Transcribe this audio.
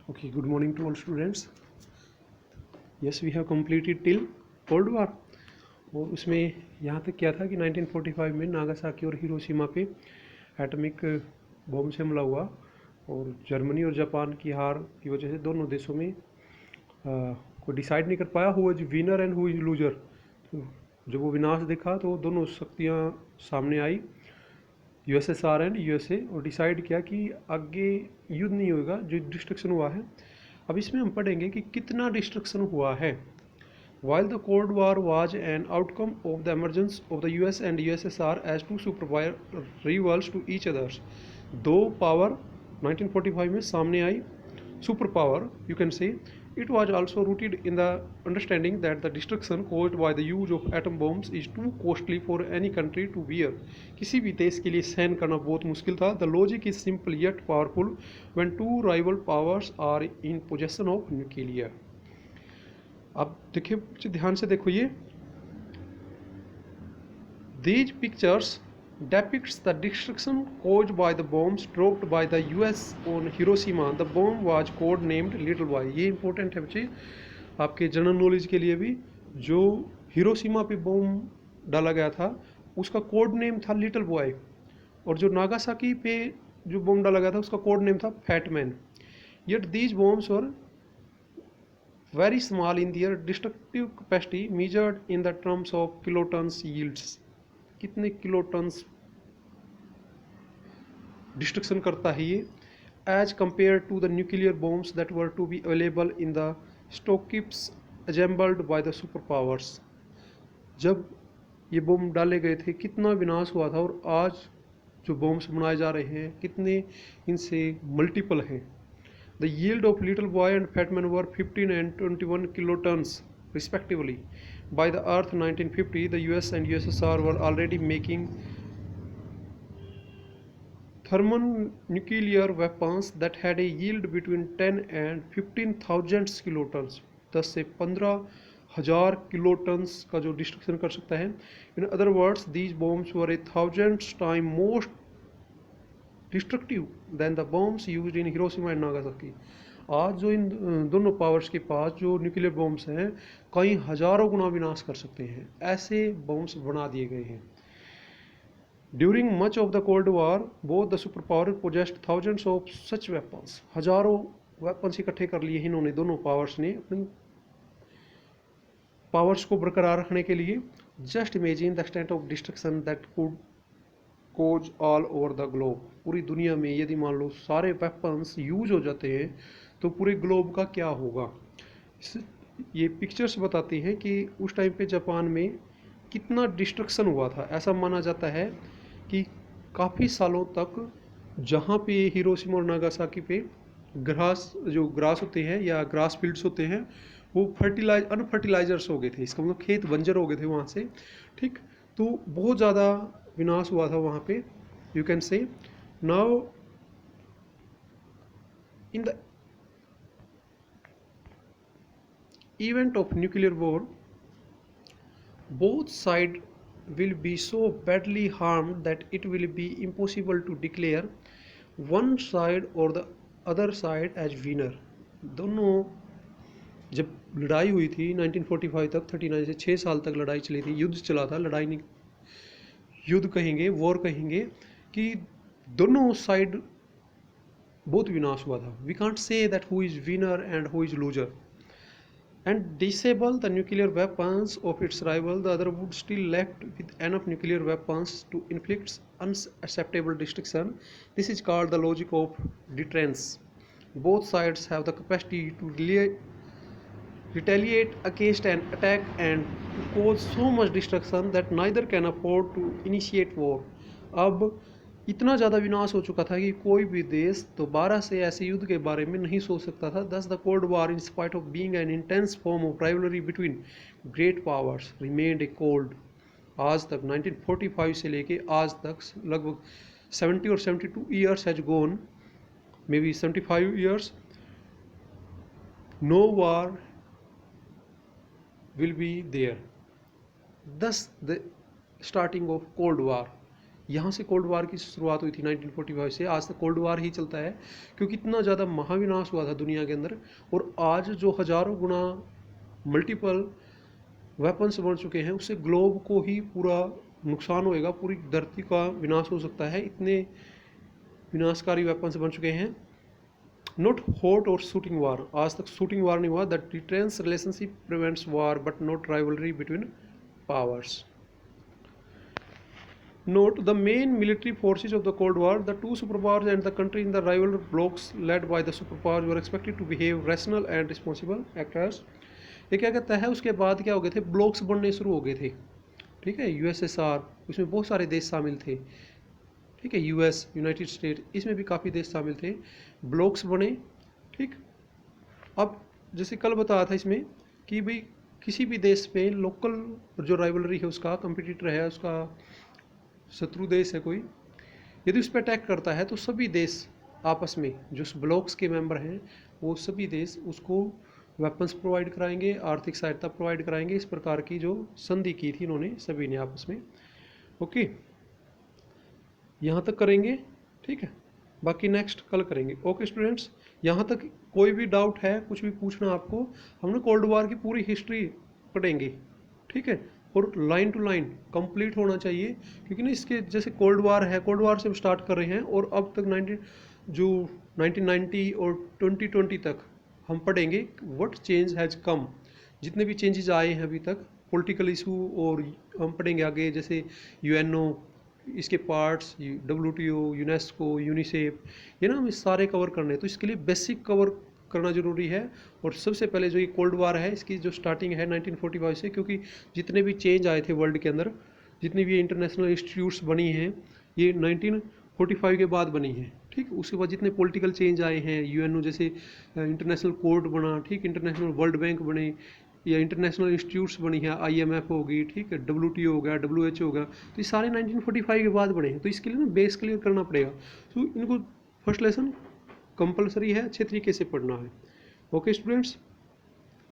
Okay, good morning to all students. Yes, we have completed till Cold War. और उसमें यहाँ तक क्या था कि 1945 में नागासाकी और हिरोशिमा पे एटॉमिक बॉम्ब से हमला हुआ और जर्मनी और जापान की हार की वजह से दोनों देशों में को डिसाइड नहीं कर पाया who is winner and who is loser. तो जब वो विनाश देखा तो दोनों शक्तियाँ सामने आई, यूएसएसआर एंड यूएसए, और डिसाइड किया कि आगे युद्ध नहीं होगा, जो डिस्ट्रक्शन हुआ है। अब इसमें हम पढ़ेंगे कि कितना डिस्ट्रक्शन हुआ है। While the Cold War was an outcome of the emergence of the US and USSR as two superpower rivals to each other, दो पावर 1945 में सामने आई, super power you can say, it was also rooted in the understanding that the destruction caused by the use of atom bombs is too costly for any country to bear. किसी भी देश के लिए सहन करना बहुत मुश्किल था. The logic is simple yet powerful when two rival powers are in possession of nuclear. अब देखिए, ध्यान से देखो, ये these pictures depicts the destruction caused by the bombs dropped by the US on Hiroshima. The bomb was code named Little Boy. ये important है बच्चे आपके जनरल नॉलेज के लिए भी. जो हिरोशिमा पे बॉम्ब डाला गया था उसका कोड नेम था लिटिल बॉय, और जो नागासाकी पे जो बॉम्ब डाला गया था उसका कोड नेम था fat man. Yet these bombs were very small in their destructive capacity measured in the terms of kilotons yields. कितने किलोटन्स डिस्ट्रक्शन करता है ये, as compare to the nuclear bombs that were to be available in the stockpiles assembled by the super powers. जब ये bomb डाले गए थे कितना विनाश हुआ था, और आज जो बॉम्ब्स बनाए जा रहे हैं कितने इनसे मल्टीपल हैं. The yield of Little Boy and Fat Man were 15 and 21 kilotons respectively. By the Earth 1950, the US and USSR were already making thermonuclear weapons that had a yield between 10 and 15,000 kilotons. 10 से 15,000 kilotons का जो destruction कर सकता है. In other words, these bombs were 1,000 times more destructive than the bombs used in Hiroshima and Nagasaki. आज जो इन दोनों powers के पास जो न्यूक्लियर बॉम्ब्स हैं कई हजारों गुना विनाश कर सकते हैं, ऐसे बॉम्ब्स बना दिए गए हैं. During much of the cold war both the super power possessed thousands of such weapons. हजारों वेपन्स इकट्ठे कर लिए इन्होंने, दोनों पावर्स ने अपनी पावर्स को बरकरार रखने के लिए. Just imagine the extent of destruction that could cause all over the globe. पूरी दुनिया में यदि मान लो सारे वेपन्स यूज हो जाते हैं तो पूरे ग्लोब का क्या होगा. ये पिक्चर्स बताती हैं कि उस टाइम पे जापान में कितना डिस्ट्रक्शन हुआ था. ऐसा माना जाता है कि काफ़ी सालों तक जहाँ पे हिरोशिमा और नागासाकी पे ग्रास होते हैं या ग्रास फील्ड्स होते हैं वो अनफर्टिलाइजर्स हो गए थे. इसका मतलब खेत बंजर हो गए थे वहाँ से. ठीक, तो बहुत ज़्यादा विनाश हुआ था वहाँ पे. You can say now in the event of nuclear war, both sides will be so badly harmed that it will be impossible to declare one side or the other side as winner. दोनों जब लड़ाई हुई थी 1945 तक, 39 से 6 साल तक लड़ाई चली थी, युद्ध चला था. लड़ाई नहीं, युद्ध कहेंगे, वॉर कहेंगे, कि दोनों साइड बहुत विनाश हुआ था. We can't say that who is winner and who is loser. And disable the nuclear weapons of its rival, the other would still left with enough nuclear weapons to inflict unacceptable destruction. This is called the logic of deterrence. Both sides have the capacity to retaliate against an attack and to cause so much destruction that neither can afford to initiate war. अब इतना ज़्यादा विनाश हो चुका था कि कोई भी देश दोबारा से ऐसे युद्ध के बारे में नहीं सोच सकता था. Thus the Cold War, in spite of being an intense form of rivalry between great powers, remained a cold. आज तक 1945 से लेके आज तक लगभग 70 और 72 years has gone, maybe 75 years. No war will be there. Thus the starting of Cold War. यहाँ से कोल्ड वार की शुरुआत हुई थी 1945 से। आज तक कोल्ड वार ही चलता है, क्योंकि इतना ज़्यादा महाविनाश हुआ था दुनिया के अंदर। और आज जो हज़ारों गुना मल्टीपल वेपन्स बन चुके हैं, उससे ग्लोब को ही पूरा नुकसान होएगा, पूरी धरती का विनाश हो सकता है, इतने विनाशकारी वेपन्स बन चुके हैं। नॉट हॉट और शूटिंग वार, आज तक शूटिंग वार नहीं हुआ। The detente relationship prevents war but not rivalry between powers. Note the main military forces of the Cold War. The two superpowers and the country in the rival blocs led by the superpowers were expected to behave rational and responsible actors. ये क्या कहता है, उसके बाद क्या हो गए थे, ब्लॉक्स बनने शुरू हो गए थे। ठीक है, यूएसएसआर, उसमें बहुत सारे देश शामिल थे। ठीक है, यूएस, यूनाइटेड स्टेट, इसमें भी काफ़ी देश शामिल थे, ब्लॉक्स बने। ठीक, अब जैसे कल बताया था इसमें कि भाई किसी भी देश पे लोकल जो राइवलरी है, उसका कंपिटिटर है, उसका शत्रु देश है कोई, यदि उस पर अटैक करता है तो सभी देश आपस में जो ब्लॉक्स के मेंबर हैं वो सभी देश उसको वेपन्स प्रोवाइड कराएंगे, आर्थिक सहायता प्रोवाइड कराएंगे। इस प्रकार की जो संधि की थी इन्होंने सभी ने आपस में। ओके, यहाँ तक करेंगे। ठीक है, बाकी नेक्स्ट कल करेंगे। ओके स्टूडेंट्स, यहाँ तक कोई भी डाउट है, कुछ भी पूछना आपको, हमने कोल्ड वार की पूरी हिस्ट्री पढ़ेंगे। ठीक है, और लाइन टू लाइन कंप्लीट होना चाहिए, क्योंकि ना इसके जैसे कोल्ड वार है, कोल्ड वार से हम स्टार्ट कर रहे हैं और अब तक 1990 और 2020 तक हम पढ़ेंगे व्हाट चेंज हैज़ कम, जितने भी चेंजेस आए हैं अभी तक, पॉलिटिकल इशू, और हम पढ़ेंगे आगे जैसे यूएनओ, इसके पार्ट्स, WTO, यूनेस्को, यूनिसेफ, ये ना हमें सारे कवर करने हैं। तो इसके लिए बेसिक कवर करना ज़रूरी है। और सबसे पहले जो ये कोल्ड वार है, इसकी जो स्टार्टिंग है 1945 से, क्योंकि जितने भी चेंज आए थे वर्ल्ड के अंदर, जितनी भी इंटरनेशनल इंस्टीट्यूट्स बनी हैं, ये 1945 के बाद बनी हैं। ठीक, उसके बाद जितने पॉलिटिकल चेंज आए हैं, यूएनओ जैसे इंटरनेशनल कोर्ट बना, ठीक, इंटरनेशनल वर्ल्ड बैंक बने, या इंटरनेशनल इंस्टीट्यूट्स बनी है, IMF होगी, ठीक है, WTO हो गया, WHO हो गया, तो ये सारे 1945 के बाद बने हैं। तो इसके लिए ना बेस क्लियर करना पड़ेगा। तो इनको फर्स्ट लेसन कंपलसरी है, अच्छे तरीके से पढ़ना है। Okay students.